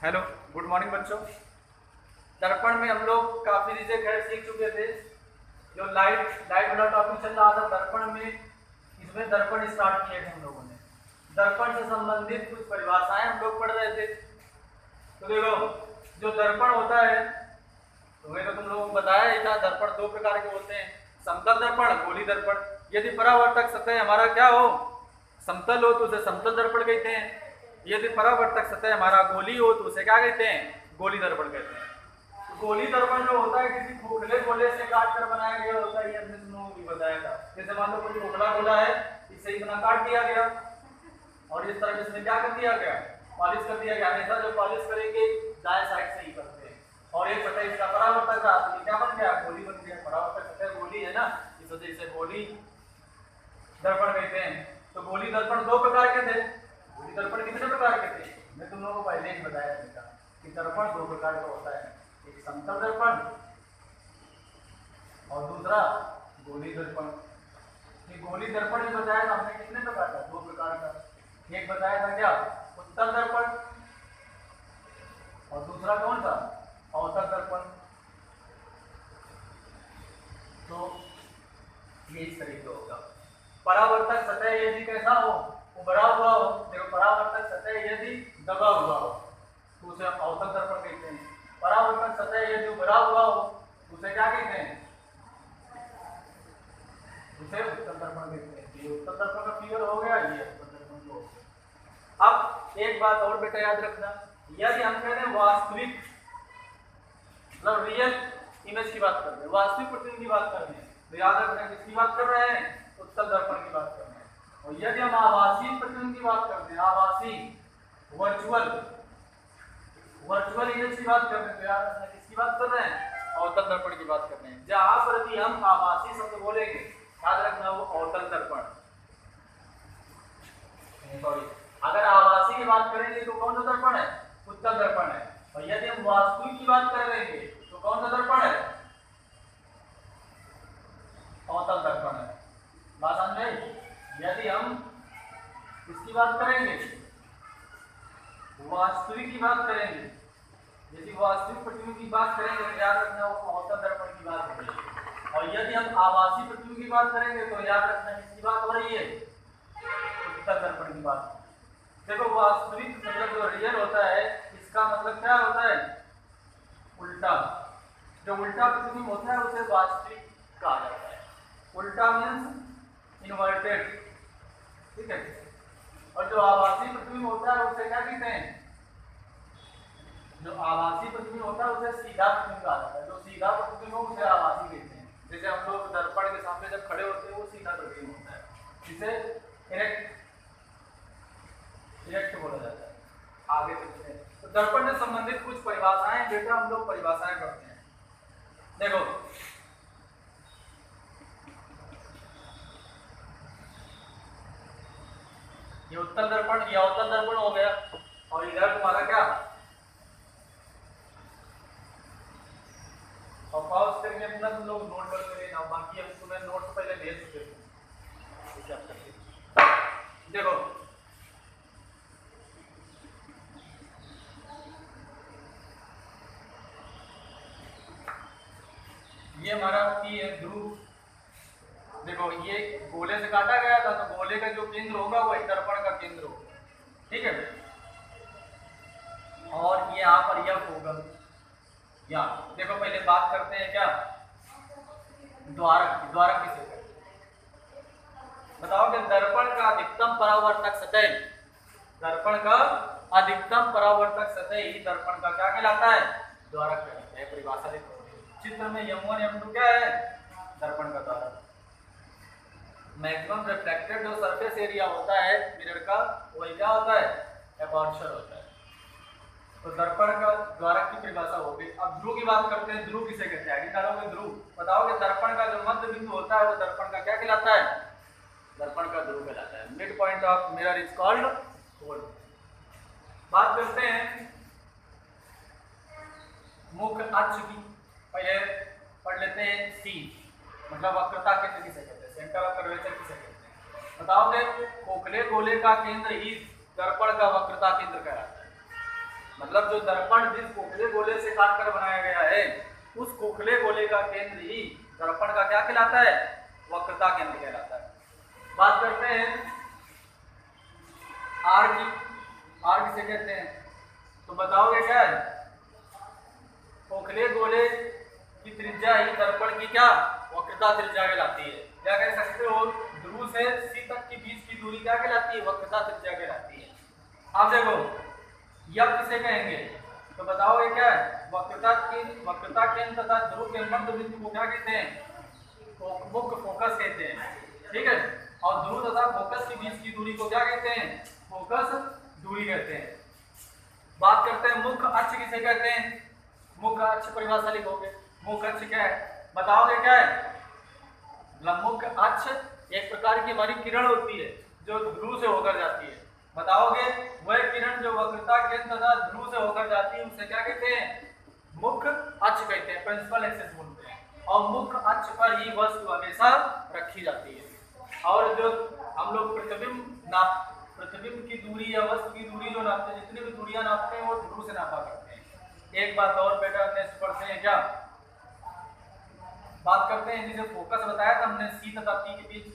Hello, good morning बच्चों। दर्पण में हम लोग काफी चीजें खैर सीख चुके थे। जो लाइट वाला टॉपिक चल रहा था दर्पण में, इसमें दर्पण स्टार्ट किए थे हम लोगों ने। दर्पण से संबंधित कुछ परिभाषाएं हम लोग पढ़ रहे थे। तो देखो, जो दर्पण होता है तुम्हें तो तुम लोगों को बताया ही था, दर्पण दो प्रकार के होते हैं, समतल दर्पण, गोली दर्पण। यदि परावर्तक सतह हमारा क्या हो, समतल हो तो उसे समतल दर्पण कहते हैं। यदि परावर्तक सतह हमारा गोली हो तो उसे क्या कहते हैं, गोली दर्पण कहते हैं। तो गोली दर्पण जो होता है किसी खोखले गोले से काट कर बनाया गया होता है, ये हमने तुम लोगों को बताया था। जैसे मान लो कोई खोखला गोला है, इसे इतना काट दिया गया और इस तरह इसमें क्या कर दिया गया, पॉलिश कर दिया गया। हमेशा जो पॉलिश करेंगे दाएं साइड से ही करते हैं। और एक सतह इसका परावर्तक था तो क्या बन गया, गोली बन गया। परावर्तक सतह गोली है ना, इस वजह से गोली दर्पण कहते हैं। तो गोली दर्पण दो प्रकार के थे। गोली दर्पण कितने प्रकार के थे, मैं तुम लोगों को पहले ही बताया था कि दर्पण दो प्रकार का होता है, एक समतल दर्पण और दूसरा गोली दर्पण। ये गोली दर्पण जो बताया था हमने कितने प्रकार का, दो प्रकार का। एक बताया था क्या, उत्तल दर्पण, और दूसरा कौन सा, अवतल दर्पण। तो ये इस तरीके होगा। परावर्तक सतह यदि कैसा हो, उभरा हुआ हो, देखो परावर्तक सतह यदि दबा हुआ हो तो उसे अवतल दर्पण कहते हैं। परावर्तक सतह यदि उभरा हुआ हो तो उसे क्या कहते हैं, उसे उत्तल दर्पण कहते हैं। ये उत्तल दर्पण का क्लियर हो गया, ये उत्तल दर्पण को। अब एक बात और बेटा याद रखना, यदि हम कहते हैं वास्तविक, मतलब रियल इमेज की बात कर रहे हैं, वास्तविक प्रतिबिंब की बात कर रहे हैं, तो याद रखना किसकी बात कर रहे हैं, उत्तल दर्पण की बात कर रहे हैं। और यदि हम आभासी प्रतिबिंब की बात करते हैं, आभासी वर्चुअल इमेज की बात कर रहे हैं, तो याद रखना किसकी बात कर रहे हैं, अवतल दर्पण की बात कर रहे हैं। जहां पर भी हम आभासी शब्द बोलेंगे याद रखना वो अवतल दर्पण, सॉरी, अगर आभासी की बात करेंगे तो कौन सा दर्पण है, उत्तल दर्पण है। और यदि हम वास्तविक की बात कर रहे हैं तो कौन सा दर्पण है, अवतल दर्पण है। बात समझ में? यदि हम इसकी बात करेंगे, वास्तविक की बात करेंगे, यदि वास्तविक प्रतिबिंब की बात करेंगे तो याद रखना वो अवतल दर्पण की बात हो रही है। और यदि हम आभासी प्रतिबिंब की बात करेंगे तो याद रखना किसकी बात हो रही है, उत्तल दर्पण की बात। देखो वास्तविक मतलब जो रियल होता है, इसका मतलब क्या होता है, उल्टा। जो उल्टा प्रतिबिंब होता है उसे वास्तविक कहा जाता है। उल्टा मीन्स इन्वर्टेड, ठीक है। और जो आभासी प्रतिबिंब होता है उसे क्या कहते हैं, जो आभासी प्रतिबिंब होता है उसे सीधा प्रतिबिंब कहा जाता है। जो सीधा प्रतिबिंब हो उसे आभासी कहते हैं। जैसे हम लोग दर्पण के सामने जब खड़े होते हैं वो सीधा प्रतिबिंब होता है, जिसे इरेक्ट बोला जाता है। आगे चलते हैं, तो दर्पण से संबंधित कुछ परिभाषाएं बेटा हम लोग परिभाषाएं पढ़ते हैं। देखो ये उत्तल दर्पण, ये अवतल दर्पण हो गया, और इधर तुम्हारा क्या, और पाउस करके अपना तुम लोग नोट करके लेना, बाकी हम तुम्हें नोट्स पहले भेज चुके थे। देखो ये हमारा पी है ध्रुव। देखो ये गोले से काटा गया था तो गोले का जो केंद्र होगा वो दर्पण का केंद्र होगा, ठीक है। और ये यहाँ पर यह होगा, यहाँ देखो पहले बात करते हैं क्या, द्वारक की। द्वारक किसे कहते हैं बताओ कि दर्पण का अधिकतम परावर्तक सतह, दर्पण का अधिकतम परावर्तक सतह ही दर्पण का क्या कहलाता है, द्वारक कहलाता है। परिभाषा देखो चित्र में M1 M2 क्या है, दर्पण का द्वारक। मैक्सिमम रिफ्लेक्टेड जो सरफेस एरिया होता है मिरर का वही क्या होता है, एपर्चर होता है। तो दर्पण का द्वारक की परिभाषा हो गई। अब ध्रुव की बात करते हैं, ध्रुव किसे कहते हैं, आगे डालोगे ध्रुव। बताओ कि दर्पण का जो मध्य बिंदु होता है वो दर्पण का क्या कहलाता है, दर्पण का ध्रुव कहलाता है। Mid point of mirror is called pole. बात करते हैं मुख्य अक्ष की, पहले पढ़ लेते हैं सी, मतलब वक्रता केंद्र किसे कहते हैं, सेंटर ऑफ कर्वेचर किसे कहते हैं। बताओ कि खोखले गोले का केंद्र ही दर्पण का वक्रता केंद्र कहलाता है। मतलब जो दर्पण जिस खोखले गोले से काटकर बनाया गया है उस खोखले गोले का केंद्र ही दर्पण का क्या कहलाता है, वक्रता केंद्र कहलाता है। बात करते हैं आर की, आर किसे कहते हैं, तो बताओगे क्या है, खोखले गोले की त्रिज्या ही दर्पण की क्या वक्रता त्रिज्या कहलाती है। क्या कह सकते हो, ध्रुव से सी तक के बीच की दूरी क्या कहलाती है, वक्रता त्रिज्या कहलाती है। आप देखो यह किसे कहेंगे, तो बताओगे क्या है, वक्रता केंद्र तथा ध्रुव के मध्य बिंदु को क्या कहते हैं, मुख्य फोकस कहते हैं, ठीक है। और ध्रुव तथा फोकस के बीच की दूरी को क्या कहते हैं, फोकस दूरी कहते हैं। बात करते हैं मुख्य अक्ष किसे कहते हैं, मुख्य अक्ष परिभाषा लिखोगे, मुख्य अक्ष क्या है, बताओगे क्या है, मुख्य अक्ष एक प्रकार की हमारी किरण होती है जो ध्रुव से होकर जाती है। बताओगे वह किरण जो वक्रता केंद्र तथा ध्रुव से होकर जाती है उसे क्या कहते हैं, मुख्य अक्ष कहते हैं, प्रिंसिपल एक्सिस बोलते हैं। और मुख्य अक्ष पर ही वस्तु हमेशा रखी जाती है। और जो हम लोग प्रतिबिंब की दूरी या वस्तु की दूरी जो नापते हैं, जितनी भी दूरियां नापते हैं वो ध्रुव से नापा करते हैं। एक बात और बेटा नेक्स्ट पढ़ते हैं, क्या बात करते हैं, जिसे फोकस बताया था हमने सी तथा पी के बीच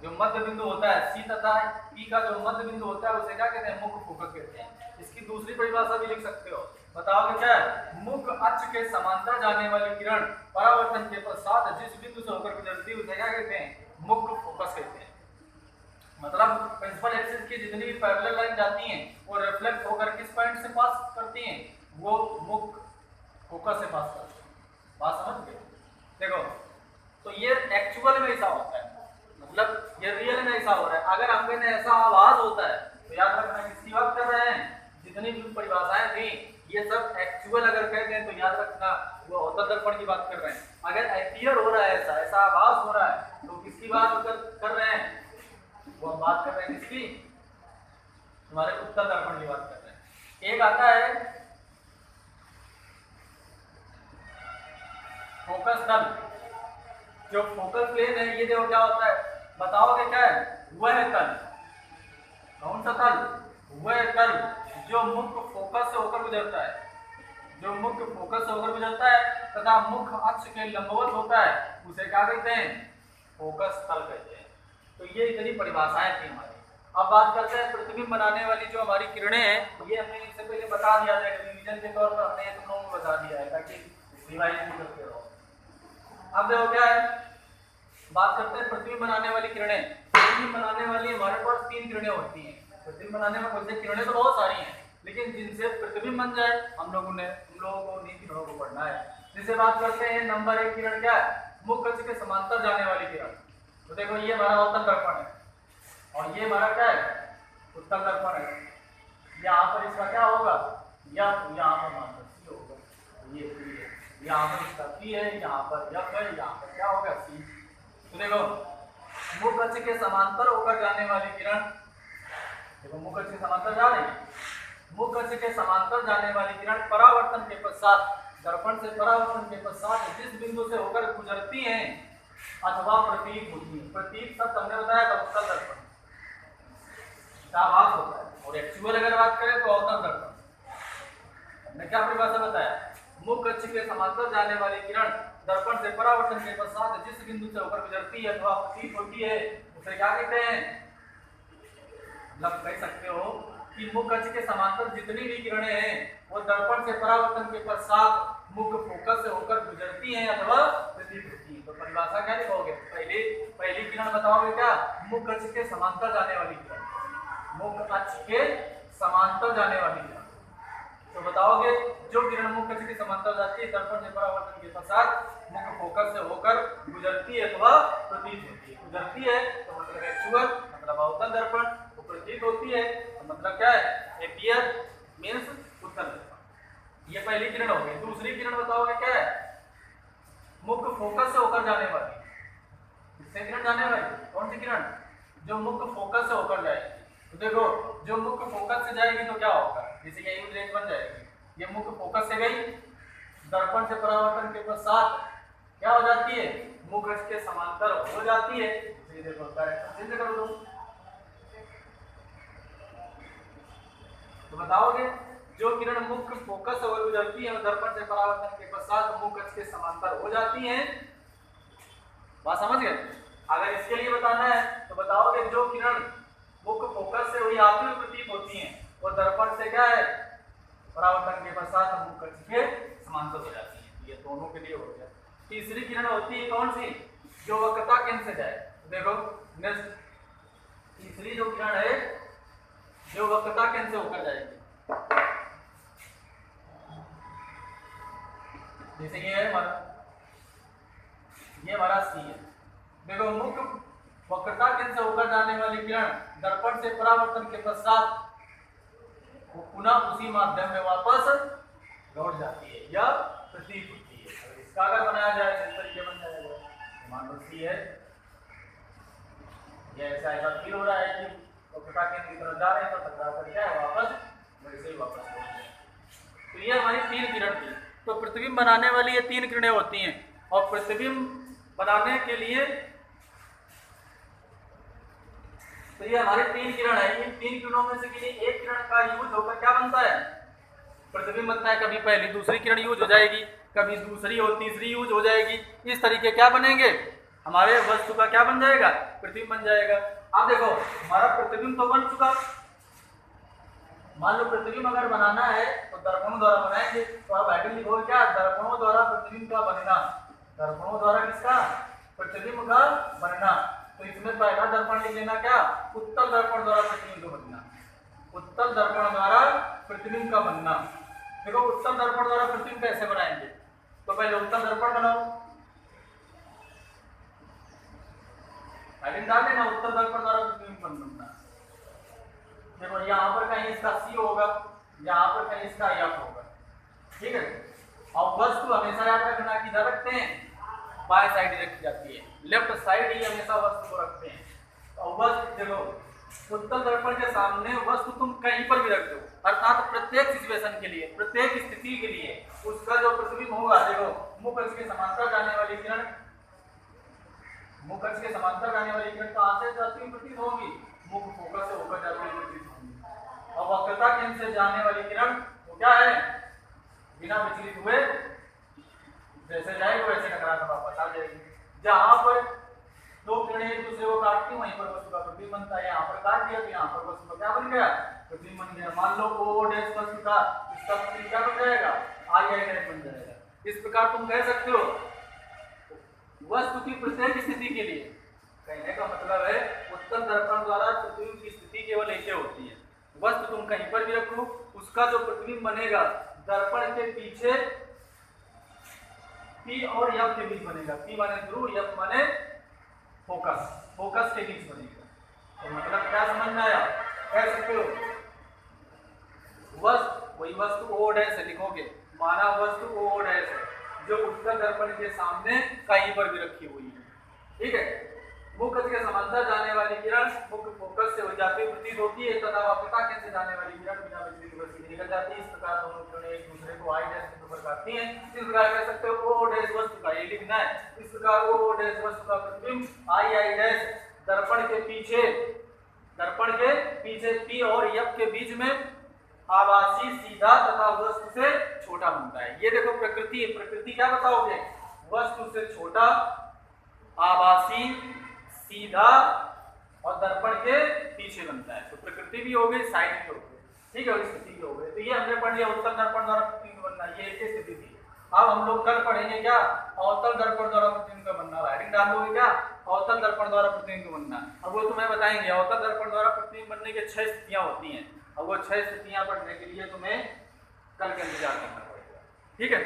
जो मध्य बिंदु होता है, सी तथा पी का जो मध्य बिंदु होता है उसे क्या कहते हैं, मुख्य फोकस कहते हैं। इसकी दूसरी परिभाषा भी लिख सकते हो, बताओगे क्या है, मुख्य अक्ष के समांतर जाने वाली किरण परावर्तन के पश्चात जिस बिंदु से होकर गुजरती है उसे क्या कहते हैं, मुख्य फोकस कहते हैं। मतलब प्रिंसिपल एक्सिस की जितनी भी पैरेलल लाइन जाती हैं वो रिफ्लेक्ट होकर किस पॉइंट से पास करती हैं, वो मुख्य फोकस से पास करती हैं। बात समझ गए, देखो तो ये एक्चुअल में ऐसा होता है, मतलब ये रियल में ऐसा हो रहा है। अगर हम कहते हैं ऐसा आवाज होता है तो याद रखना किसकी बात कर रहे हैं, जितनी भी परिभाषाएं थी ये सब एक्चुअल अगर कहते हैं तो याद रखना वो अवतल दर्पण की बात कर रहे हैं। अगर अपीयर हो रहा है ऐसा आभास हो रहा है तो किसकी बात कर रहे हैं, वो हम बात कर रहे हैं किसकी, तुम्हारे उत्तल दर्पण की बात कर रहे हैं। एक आता है फोकस तल, जो फोकल प्लेन है ये देखो क्या होता है, बताओगे क्या है, वह तल, कौन सा तल, वह तल जो मुख्य फोकस से होकर गुजरता है, जो मुख्य फोकस से होकर गुजरता है तथा मुख्य अक्ष के लंबवत होता है उसे क्या कहते हैं, फोकस तल कहते हैं। तो ये इतनी परिभाषाएं थी हमारी। अब बात करते हैं प्रतिबिंब बनाने वाली जो हमारी किरणें हैं, ये हमने इससे पहले बता दिया था, रिवीजन के तौर पर हमने तुम लोगों को बता दिया है ताकि रिवाइज भी करते रहो। अब देखो क्या है, बात करते हैं प्रतिबिंब बनाने वाली किरणें। प्रतिबिंब बनाने वाली हमारे पास 3 किरणें होती हैं। प्रतिबिंब बनाने में वैसे किरणें तो बहुत सारी हैं, लेकिन जिनसे प्रतिबिंब बन जाए हम लोगों को इन्हीं किरणों को पढ़ना है। जिसे बात करते हैं नंबर 1 किरण क्या है, मुख्य अक्ष के समांतर जाने वाली किरण। तो देखो ये हमारा अवतल दर्पण है और ये हमारा क्या है, उत्तल दर्पण है। यहाँ पर इसका क्या होगा, या यहाँ पर मान लो होगा, ये यहाँ पर इसका पी है, यहाँ पर यफ है, यहाँ पर क्या होगा सी। तो देखो मुख्य अक्ष के समांतर होकर जाने वाली किरण, देखो मुख्य अक्ष के समांतर जा रही है, मुख्य अक्ष के समांतर जाने वाली किरण परावर्तन के पश्चात, दर्पण से परावर्तन के पश्चात जिस बिंदु से होकर गुजरती हैं अथवा प्रतीक होती है। प्रतीक सब हमने बताया था उत्तल दर्पण का आभास होता है, और एक्चुअल अगर बात करें तो अवतल दर्पण। हमने क्या परिभाषा बताया, मुख्य अक्ष के समांतर जाने वाली किरण दर्पण से परावर्तन के पश्चात जिस बिंदु से होकर गुजरती है अथवा प्रतीत होती है उसे क्या कहते हैं, मतलब कह सकते हो कि मुख्य अक्ष के समांतर जितनी भी किरणें हैं वो दर्पण से परावर्तन के पश्चात मुख्य फोकस से होकर गुजरती हैं अथवा प्रतीत होती है। तो परिभाषा क्या लिखोगे, पहली किरण बताओगे क्या, मुख्य अक्ष के समांतर जाने वाली किरण, मुख्य अक्ष के समांतर जाने वाली किरण। तो बताओगे जो किरण मुख्य अक्ष के समांतर जाती है दर्पण से परावर्तन के पश्चात मुख्य फोकस से होकर गुजरती है अथवा प्रतीत होती है। गुजरती है तो मतलब एक्चुअल, मतलब अवतल दर्पण, तो प्रतीत होती है तो मतलब क्या है, एपियर मींस उत्तल दर्पण। ये पहली किरण हो गई। दूसरी किरण बताओगे क्या है, मुख्य फोकस से होकर जाने वाली, किससे किरण जाने वाली, कौन सी किरण, जो मुख्य फोकस से होकर जाएगी। तो देखो जो मुख्य फोकस से जाएगी तो क्या होगा, जैसे ये यूज बन जाएगी, ये मुख्य फोकस से गई, दर्पण से परावर्तन के पश्चात क्या हो जाती है, मुख्य अक्ष के समांतर हो जाती है। तो ये देखो डायरेक्शन चेंज कर दो, तो बताओगे जो किरण मुख्य फोकस से होकर गुजरती है दर्पण से परावर्तन के पश्चात मुख्य अक्ष के समांतर हो जाती हैं। बात समझ गए? अगर इसके लिए बताना है तो बताओगे जो किरण मुख्य फोकस से हुई आती हुई प्रतीत होती हैं वो दर्पण से क्या है परावर्तन के पश्चात मुख्य अक्ष के समांतर हो जाती है। ये दोनों के लिए हो गया। तीसरी किरण होती है कौन सी? जो वक्रता केंद्र से जाए। देखो नेक्स्ट तीसरी जो किरण है जो वक्रता केंद्र से होकर जाएगी, जैसे ये है हमारा सी है। देखो मुख्य वक्रता केंद्र से होकर जाने वाली किरण दर्पण से परावर्तन के पश्चात वो पुनः उसी माध्यम में वापस लौट जाती है या प्रतीत होती है। अगर इसका अगर बनाया जाए तो इस तरीके बन जाएगा। मान लो सी है, ये ऐसा फील हो रहा है कि वक्रता केंद्र की तरफ जा रहे हैं तो टकरा कर क्या है वापस वैसे ही वापस लौट जाए। तो ये हमारी तीन किरण थी। तो प्रतिबिंब बनाने वाली ये तीन किरणें होती हैं और प्रतिबिंब बनाने के लिए तो ये हमारी तीन किरण है। इन तीन किरणों में से किसी एक किरण का यूज होकर क्या बनता है प्रतिबिंब बनता है। कभी पहली दूसरी किरण यूज हो जाएगी, कभी दूसरी और तीसरी यूज हो जाएगी। इस तरीके क्या बनेंगे हमारे वस्तु का क्या बन जाएगा प्रतिबिंब बन जाएगा। अब देखो हमारा प्रतिबिंब तो बन चुका। मान लो प्रतिबिंब अगर बनाना है तो दर्पणों द्वारा बनाएंगे। तो आप हेडिंग लिखोगे क्या दर्पणों द्वारा प्रतिबिंब का बनना। दर्पणों द्वारा किसका प्रतिबिंब का बनना। तो इसमें पहला दर्पण लिख लेना क्या उत्तल दर्पण द्वारा प्रतिबिंब का बनना। उत्तल दर्पण द्वारा प्रतिबिंब का बनना। देखो उत्तल दर्पण द्वारा प्रतिबिंब कैसे बनाएंगे तो पहले उत्तल दर्पण बनाओ। हेडिंग डाल देना उत्तल दर्पण द्वारा प्रतिबिंब बनना। देखो यहाँ पर कहीं इसका सी होगा, यहाँ पर कहीं इसका एफ होगा। ठीक है। और वस्तु हमेशा याद रखना किधर रखते हैं बाएं साइड रखी जाती है, लेफ्ट साइड ही हमेशा वस्तु को रखते हैं। और वस्तु देखो उत्तल दर्पण के सामने वस्तु तुम कहीं पर भी रख दो अर्थात प्रत्येक सिचुएशन के लिए प्रत्येक स्थिति के लिए उसका जो प्रतिबिंब होगा। देखो मुख्य अक्ष के समांतर जाने वाली किरण मुख्य अक्ष के समांतर जाने वाली किरण कहां से जाती हुई प्रतीत होगी मुख्य फोकस से होकर जाती हुई प्रतीत होगी। और वक्रता केंद्र से जाने वाली किरण वो क्या है बिना विचलित हुए जैसे जाएगी वैसे टकरा कर वापस आ जाएगी। जहां पर दो किरणें एक दूसरे को काटती वहीं पर वस्तु का प्रतिबिंब बनता है। यहाँ पर काट दिया तो यहाँ पर वस्तु का क्या बन गया प्रतिबिंब बन गया। मान लो ओ डैश वस्तु का इसका प्रतिबिंब क्या बन जाएगा आई आई डैश बन जाएगा। इस प्रकार तुम कह सकते हो वस्तु की प्रत्येक स्थिति के लिए। कहने का मतलब है उत्तल दर्पण द्वारा प्रतिबिंब की स्थिति केवल एक होती है। वस्तु तुम कहीं पर भी रखो उसका जो प्रतिबिंब बनेगा दर्पण के पीछे P और F के बीच बनेगा। P माने ध्रुव, F माने फोकस, फोकस के बीच बनेगा। तो मतलब क्या समझ में आया? कह सकते हो वस्तु वही वस्तु O डैश है लिखोगे। माना वस्तु O डैश है जो उत्तल दर्पण के सामने कहीं पर भी रखी हुई है। ठीक है। मुख्य अक्ष के समांतर जाने वाली किरण मुख्य फोकस से हो जाती प्रतीत होती है तथा वक्रता केंद्र से जाने वाली किरण बिना विचलित हुए सीधे निकल जाती है। इस प्रकार दोनों किरणें एक दूसरे को आई डैश के ऊपर काटती हैं। इस प्रकार कह सकते हो ओ डैश वस्तु का ये लिखना है। इस प्रकार ओ डैश वस्तु का प्रतिबिंब आई आई डैश दर्पण के पीछे P और F के बीच में आभासी सीधा तथा वस्तु से छोटा बनता है। ये देखो प्रकृति है। प्रकृति क्या बताओगे वस्तु से छोटा आभासी सीधा और दर्पण के पीछे बनता है। तो प्रकृति भी हो गई साइड भी हो गई। ठीक है स्थिति भी हो गई। तो ये हमने पढ़ लिया उत्तल दर्पण द्वारा प्रतिबिंब बनना ये एक स्थिति थी। अब हम लोग कल पढ़ेंगे क्या अवतल दर्पण द्वारा प्रतिबिंब का बनना। हेडिंग डालोगे क्या अवतल दर्पण द्वारा प्रतिबिंब का बनना। अब वो तुम्हें बताएंगे अवतल दर्पण द्वारा प्रतिबिंब बनने की 6 स्थितियां होती हैं। अब वो 6 स्थितियां पढ़ने के लिए तुम्हें कल का इंतजार करना पड़ेगा। ठीक है।